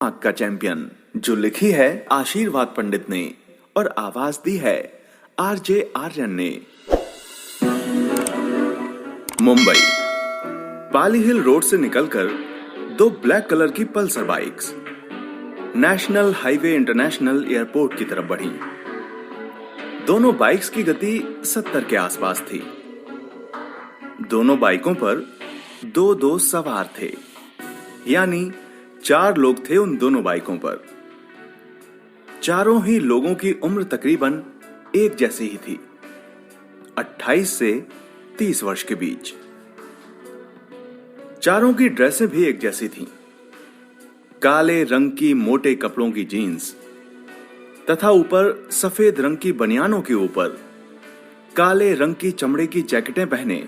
आंख का चैंपियन, जो लिखी है आशीर्वाद पंडित ने और आवाज दी है आरजे आर्यन ने। मुंबई पाली हिल रोड से निकलकर दो ब्लैक कलर की Pulsar bikes national highway international airport की तरफ बढ़ी। दोनों बाइक्स की गति 70 के आसपास थी। दोनों बाइकों पर दो दो सवार थे, यानी 4 लोग थे उन दोनों बाइकों पर। चारों ही लोगों की उम्र तकरीबन एक जैसी ही थी, 28 से 30 वर्ष के बीच। चारों की ड्रेसें भी एक जैसी थीं, काले रंग की मोटे कपड़ों की जीन्स तथा ऊपर सफेद रंग की बनियानों के ऊपर काले रंग की चमड़े की जैकेटें पहने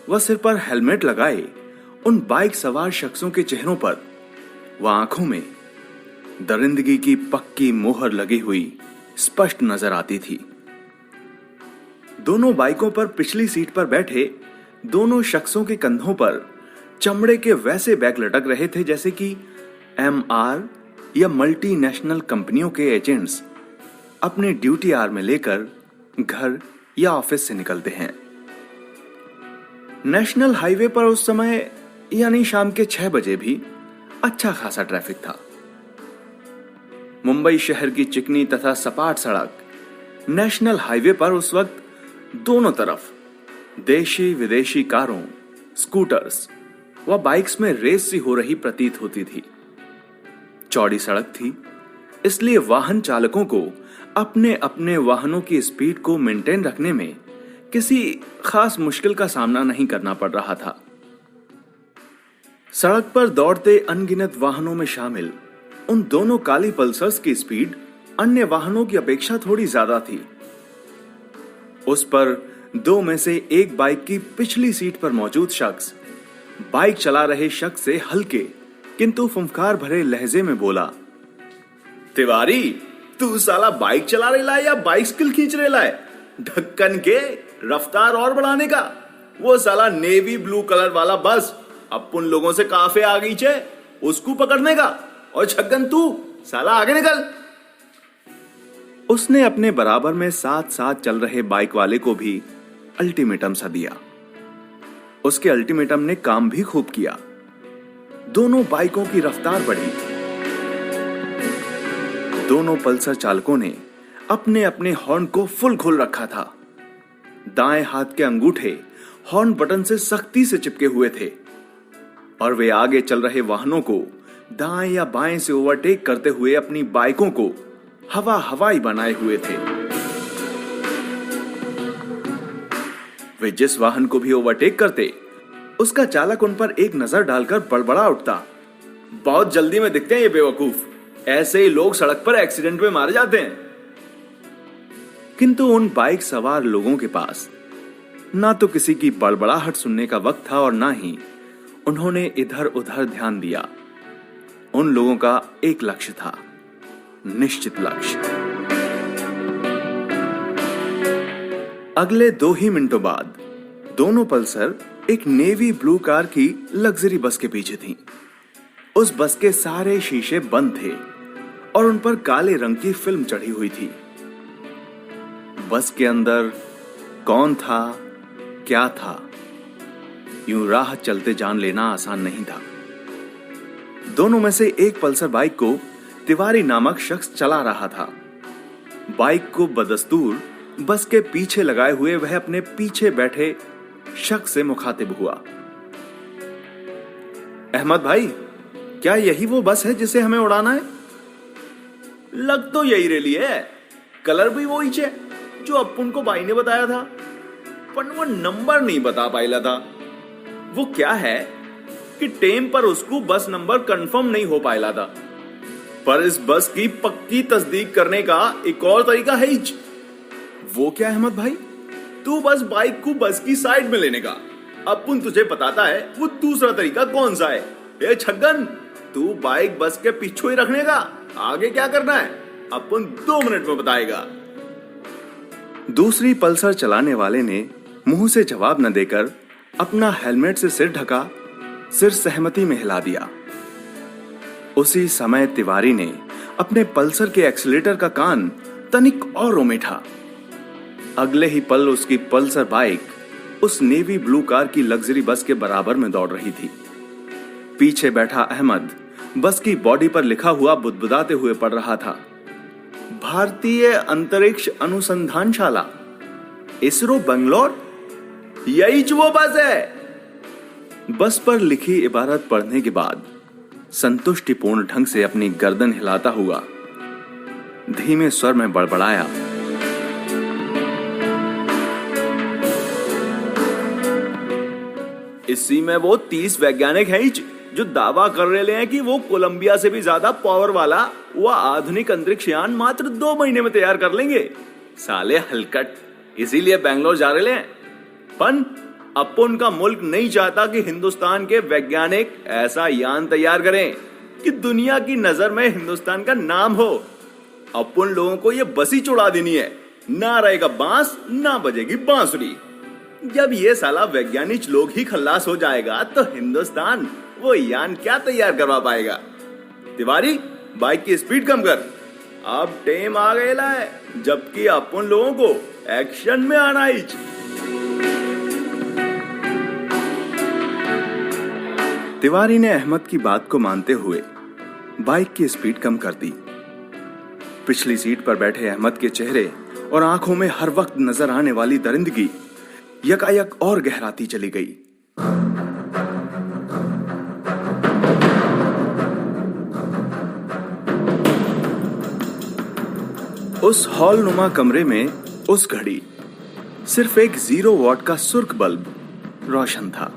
व सिर पर हेलमेट लगाए उन बाइक सवार शख्सों के चेहरों पर व आंखों में दरिंदगी की पक्की मोहर लगी हुई स्पष्ट नजर आती थी। दोनों बाइकों पर पिछली सीट पर बैठे दोनों शख्सों के कंधों पर चमड़े के वैसे बैग लटक रहे थे जैसे कि एमआर या मल्टीनेशनल कंपनियों के एजेंट्स अपने ड्यूटी आर में लेकर घर या ऑफिस से निकलते हैं। नेशनल हाईवे पर उस समय यानी शाम के 6 बजे भी अच्छा खासा ट्रैफिक था। मुंबई शहर की चिकनी तथा सपाट सड़क नेशनल हाईवे पर उस वक्त दोनों तरफ देशी विदेशी कारों, स्कूटर्स व बाइक्स में रेस सी हो रही प्रतीत होती थी। चौड़ी सड़क थी, इसलिए वाहन चालकों को अपने अपने वाहनों की स्पीड को मेंटेन रखने में किसी खास मुश्किल का सामना नहीं करना पड़ रहा था। सड़क पर दौड़ते अनगिनत वाहनों में शामिल उन दोनों काली पल्सर्स की स्पीड अन्य वाहनों की अपेक्षा थोड़ी ज्यादा थी। उस पर दो में से एक बाइक की पिछली सीट पर मौजूद शख्स बाइक चला रहे शख्स से हल्के किंतु फुंफकार भरे लहजे में बोला, तिवारी, तू साला बाइक चला रेला है या बाइसिकल खींच रेला है? ढक्कन के रफ्तार और बढ़ाने का। वो साला नेवी ब्लू कलर वाला बस अपन लोगों से काफी आ गई छे, उसको पकड़ने का। और छक्कन तू साला आगे निकल। उसने अपने बराबर में साथ साथ चल रहे बाइक वाले को भी अल्टीमेटम सा दिया। उसके अल्टीमेटम ने काम भी खूब किया। दोनों बाइकों की रफ्तार बढ़ी। दोनों पल्सर चालकों ने अपने अपने हॉर्न को फुल खोल रखा था। दाएं हाथ के अंगूठे हॉर्न बटन से सख्ती से चिपके हुए थे और वे आगे चल रहे वाहनों को दाएं या बाएं से ओवरटेक करते हुए अपनी बाइकों को हवाई बनाए हुए थे। वे जिस वाहन को भी ओवरटेक करते, उसका चालक उन पर एक नजर डालकर बड़बड़ा उठता, बहुत जल्दी में दिखते हैं ये बेवकूफ, ऐसे ही लोग सड़क पर एक्सीडेंट में मारे जाते हैं। किंतु उन बाइक सवार लोगों के पास ना तो किसी की बड़बड़ाहट सुनने का वक्त था और ना ही उन्होंने इधर उधर ध्यान दिया। उन लोगों का एक लक्ष्य था, निश्चित लक्ष्य। अगले 2 ही मिनटों बाद दोनों पल्सर एक नेवी ब्लू कार की लग्जरी बस के पीछे थीं। उस बस के सारे शीशे बंद थे और उन पर काले रंग की फिल्म चढ़ी हुई थी। बस के अंदर कौन था, क्या था, यूं राह चलते जान लेना आसान नहीं था। दोनों में से एक पल्सर बाइक को तिवारी नामक शख्स चला रहा था। बाइक को बदस्तूर बस के पीछे लगाए हुए वह अपने पीछे बैठे शख्स से मुखातिब हुआ, अहमद भाई, क्या यही वो बस है जिसे हमें उड़ाना है? लग तो यही रही है, कलर भी वो ही है जो अपन को भाई ने बताया था, पर वो नंबर नहीं बता पाया था। वो क्या है कि टेम पर उसको बस नंबर कंफर्म नहीं हो पाया था, पर इस बस की पक्की तस्दीक करने का एक और तरीका है। वो क्या अहमद भाई? तू बस बाइक को बस की साइड में लेने का। अपन तुझे बताता है वो दूसरा तरीका कौन सा है। ए छगन, तू बाइक बस के पीछे ही रखने का, आगे क्या करना है अपन 2 मिनट में बताएगा। दूसरी पल्सर चलाने वाले ने मुंह से जवाब न देकर अपना हेलमेट से सिर ढका, सिर सहमति में हिला दिया। उसी समय तिवारी ने अपने पल्सर के एक्सीलेटर का कान तनिक और उमेठा। अगले ही पल उसकी पल्सर बाइक उस नेवी ब्लू कार की लग्जरी बस के बराबर में दौड़ रही थी। पीछे बैठा अहमद बस की बॉडी पर लिखा हुआ बुदबुदाते हुए पढ़ रहा था, भारतीय अंतरिक्ष अनुसंधानशाला, इसरो बंगलौर, यही वो बस है। बस पर लिखी इबारत पढ़ने के बाद संतुष्टिपूर्ण ढंग से अपनी गर्दन हिलाता हुआ धीमे स्वर में बड़बड़ाया, इसी में वो 30 वैज्ञानिक हैं जो दावा कर रहे हैं कि वो कोलंबिया से भी ज्यादा पावर वाला वो आधुनिक अंतरिक्ष यान मात्र 2 महीने में तैयार कर लेंगे। साले हलकट, इसीलिए बेंगलोर जा रहे हैं। पन अपन का मुल्क नहीं चाहता कि हिंदुस्तान के वैज्ञानिक ऐसा यान तैयार करें कि दुनिया की नजर में हिंदुस्तान का नाम हो। अपन लोगों को ये बसी चुड़ा देनी है, ना रहेगा बांस ना बजेगी बांसुरी। जब ये साला वैज्ञानिक लोग ही खल्लास हो जाएगा तो हिंदुस्तान वो यान क्या तैयार करवा पाएगा। तिवारी, बाइक की स्पीड कम कर, अब टाइम आ गया है जबकि अपन लोगों को एक्शन में आना ही। तिवारी ने अहमद की बात को मानते हुए बाइक की स्पीड कम कर दी। पिछली सीट पर बैठे अहमद के चेहरे और आंखों में हर वक्त नजर आने वाली दरिंदगी यकायक और गहराती चली गई। उस हॉल नुमा कमरे में उस घड़ी सिर्फ एक 0 वॉट का सुर्ख बल्ब रोशन था।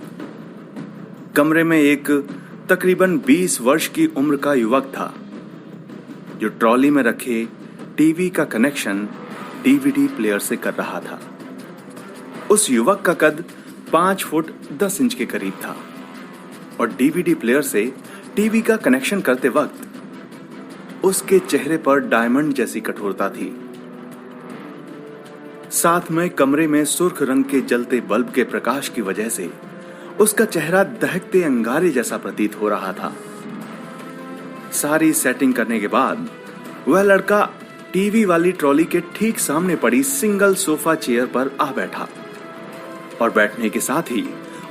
कमरे में एक तकरीबन 20 वर्ष की उम्र का युवक था जो ट्रॉली में रखे टीवी का कनेक्शन डीवीडी प्लेयर से कर रहा था। उस युवक का कद 5 फुट 10 इंच के करीब था और डीवीडी प्लेयर से टीवी का कनेक्शन करते वक्त उसके चेहरे पर डायमंड जैसी कठोरता थी। साथ में कमरे में सुर्ख रंग के जलते बल्ब के प्रकाश की वजह से उसका चेहरा दहकते अंगारे जैसा प्रतीत हो रहा था। सारी सेटिंग करने के बाद वह लड़का टीवी वाली ट्रॉली के ठीक सामने पड़ी सिंगल सोफा चेयर पर आ बैठा और बैठने के साथ ही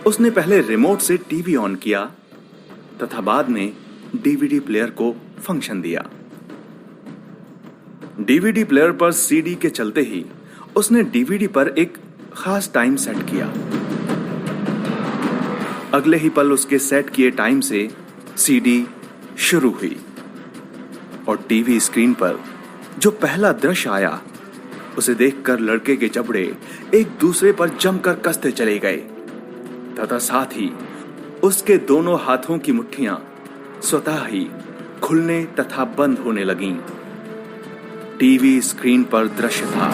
उसने पहले रिमोट से टीवी ऑन किया तथा बाद में डीवीडी प्लेयर को फंक्शन दिया। डीवीडी प्लेयर पर सीडी के चलते ही उसने डीवीडी पर एक खास टाइम सेट किया। अगले ही पल उसके सेट किए टाइम से सीडी शुरू हुई और टीवी स्क्रीन पर जो पहला दृश्य आया उसे देखकर लड़के के जबड़े एक दूसरे पर जमकर कसते चले गए तथा साथ ही उसके दोनों हाथों की मुट्ठियां स्वतः ही खुलने तथा बंद होने लगीं। टीवी स्क्रीन पर दृश्य था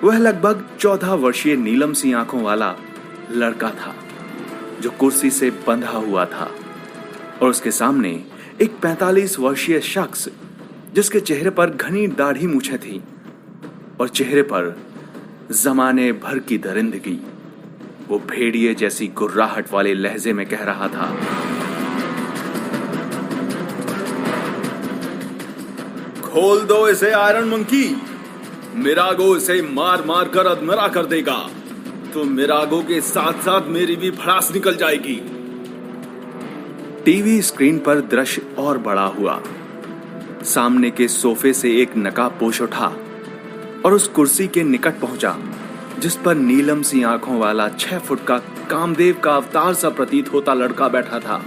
वह लगभग 14 वर्षीय नीलम सी आंखों वाला लड़का था जो कुर्सी से बंधा हुआ था और उसके सामने एक 45 वर्षीय शख्स जिसके चेहरे पर घनी दाढ़ी मूछें थी और चेहरे पर जमाने भर की दरिंदगी वो भेड़िए जैसी गुर्राहट वाले लहजे में कह रहा था, खोल दो इसे आयरन मंकी, मिरागो इसे मार मार कर अधमरा कर देगा तो मिरागो के साथ साथ मेरी भी भड़ास निकल जाएगी। टीवी स्क्रीन पर दृश्य और बड़ा हुआ। सामने के सोफे से एक नकाबपोश उठा और उस कुर्सी के निकट पहुंचा जिस पर नीलम सी आंखों वाला 6 फुट का कामदेव का अवतार सा प्रतीत होता लड़का बैठा था।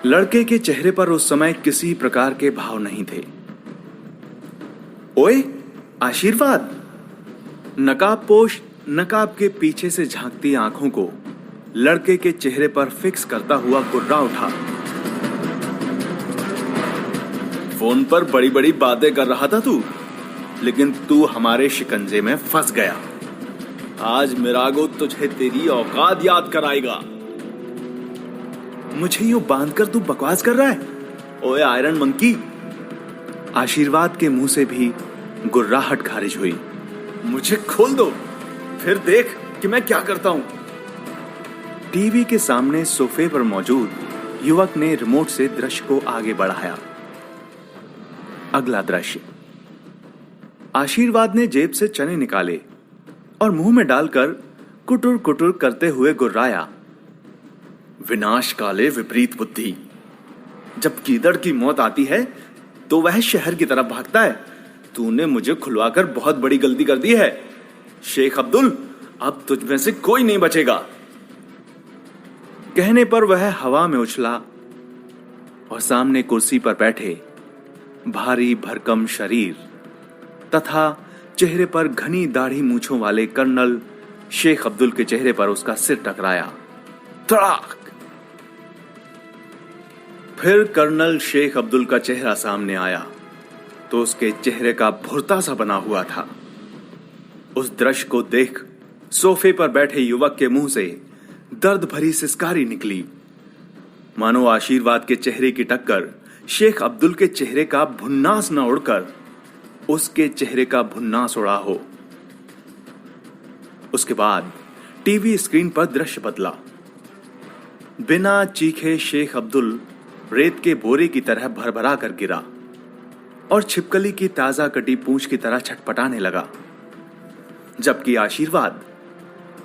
लड़के के चेहरे पर उस समय किसी प्रकार के भाव नहीं थे। ओए आशीर्वाद, नकाबपोश नकाब के पीछे से झांकती आंखों को लड़के के चेहरे पर फिक्स करता हुआ गुर्रा उठा। फोन पर बड़ी बड़ी बातें कर रहा था तू, लेकिन तू हमारे शिकंजे में फंस गया। आज मिरागो तुझे तेरी औकात याद कराएगा। मुझे यूं बांधकर तू बकवास कर रहा है? ओए आयरन मंकी। आशीर्वाद के मुंह से भी गुर्राहट खारिज हुई। मुझे खोल दो, फिर देख कि मैं क्या करता हूं। टीवी के सामने सोफे पर मौजूद युवक ने रिमोट से दृश्य को आगे बढ़ाया। अगला दृश्य। आशीर्वाद ने जेब से चने निकाले और मुंह में डालकर कुटुर कुटुर करते हुए गुर्राया, विनाश काले विपरीत बुद्धि। जब गीदड़ की मौत आती है तो वह शहर की तरफ भागता है। तूने मुझे खुलवाकर बहुत बड़ी गलती कर दी है शेख अब्दुल, अब तुझ में से कोई नहीं बचेगा। कहने पर वह हवा में उछला और सामने कुर्सी पर बैठे भारी भरकम शरीर तथा चेहरे पर घनी दाढ़ी मूंछों वाले कर्नल शेख अब्दुल के चेहरे पर उसका सिर टकराया। तड़ाक! फिर कर्नल शेख अब्दुल का चेहरा सामने आया तो उसके चेहरे का भुरता सा बना हुआ था। उस दृश्य को देख सोफे पर बैठे युवक के मुंह से दर्द भरी सिसकारी निकली, मानो आशीर्वाद के चेहरे की टक्कर शेख अब्दुल के चेहरे का भुन्नास न उड़कर उसके चेहरे का भुन्नास उड़ा हो। उसके बाद टीवी स्क्रीन पर दृश्य बदला। बिना चीखे शेख अब्दुल रेत के बोरे की तरह भरभरा कर गिरा और छिपकली की ताजा कटी पूंछ की तरह छटपटाने लगा, जबकि आशीर्वाद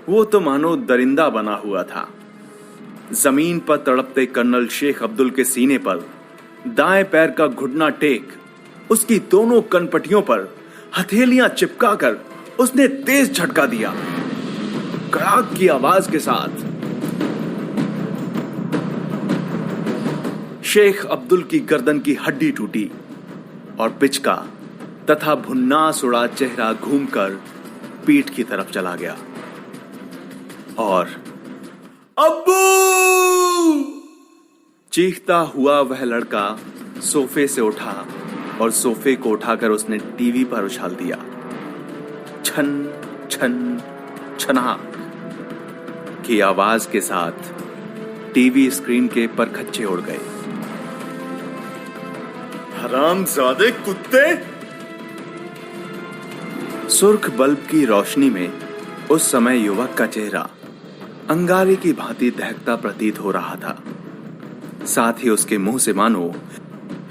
वो तो मानो दरिंदा बना हुआ था। जमीन पर तड़पते कर्नल शेख अब्दुल के सीने पर दाएं पैर का घुटना टेक उसकी दोनों कनपटियों पर हथेलियां चिपकाकर उसने तेज झटका दिया। कड़ाक की आवाज के साथ शेख अब्दुल की गर्दन की हड्डी टूटी और पिचका तथा भुन्नास उड़ा चेहरा घूमकर पीठ की तरफ चला गया और अब्बू चीखता हुआ वह लड़का सोफे से उठा और सोफे को उठाकर उसने टीवी पर उछाल दिया। छन छन छनाक की आवाज के साथ टीवी स्क्रीन के परखच्चे उड़ गए। हरामजादे कुत्ते! सुर्ख बल्ब की रोशनी में उस समय युवक का चेहरा अंगारे की भांति दहकता प्रतीत हो रहा था। साथ ही उसके मुंह से मानो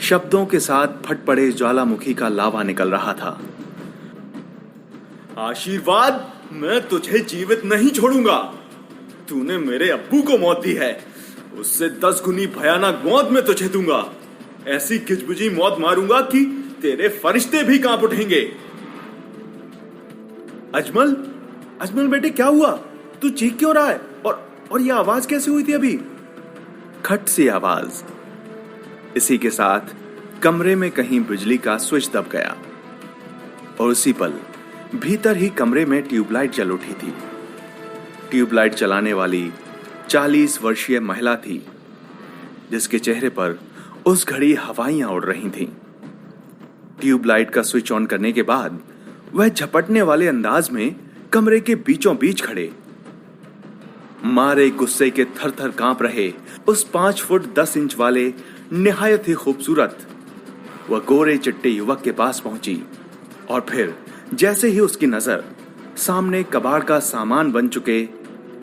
शब्दों के साथ फट पड़े ज्वालामुखी का लावा निकल रहा था। आशीर्वाद, मैं तुझे जीवित नहीं छोड़ूंगा। तूने मेरे अब्बू को मौत दी है, उससे 10 गुनी भयानक मौत मैं तुझे दूंगा। ऐसी खिचबुझी मौत मारूंगा कि तेरे फरिश्ते भी कांप उठेंगे। अजमल, अजमल बेटे क्या हुआ? तू चीख क्यों रहा है? और यह आवाज कैसे हुई थी अभी? खट सी आवाज। इसी के साथ कमरे में कहीं बिजली का स्विच दब गया और उसी पल भीतर ही कमरे में ट्यूबलाइट जल उठी थी। ट्यूबलाइट चलाने वाली 40 वर्षीय महिला थी, जिसके चेहरे पर उस घड़ी हवाइयां उड़ रही थीं। ट्यूबलाइट का स्विच ऑन करने के बाद वह झपटने वाले अंदाज में कमरे के बीचों बीच खड़े मारे गुस्से के थर थर कांप रहे उस 5 फुट 10 इंच वाले निहायत ही खूबसूरत व गोरे चिट्टे युवक के पास पहुंची और फिर जैसे ही उसकी नजर सामने कबाड़ का सामान बन चुके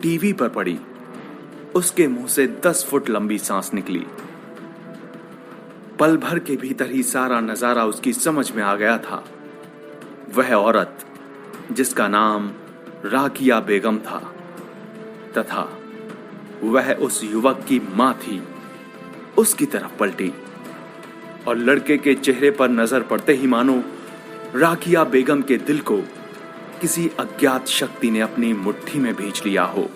टीवी पर पड़ी, उसके मुंह से 10 फुट लंबी सांस निकली। पल भर के भीतर ही सारा नजारा उसकी समझ में आ गया था। वह औरत जिसका नाम राकिया बेगम था तथा वह उस युवक की मां थी, उसकी तरफ पलटी और लड़के के चेहरे पर नजर पड़ते ही मानो राकिया बेगम के दिल को किसी अज्ञात शक्ति ने अपनी मुट्ठी में भींच लिया हो।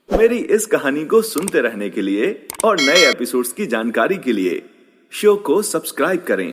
मेरी इस कहानी को सुनते रहने के लिए और नए एपिसोड्स की जानकारी के लिए शो को सब्सक्राइब करें।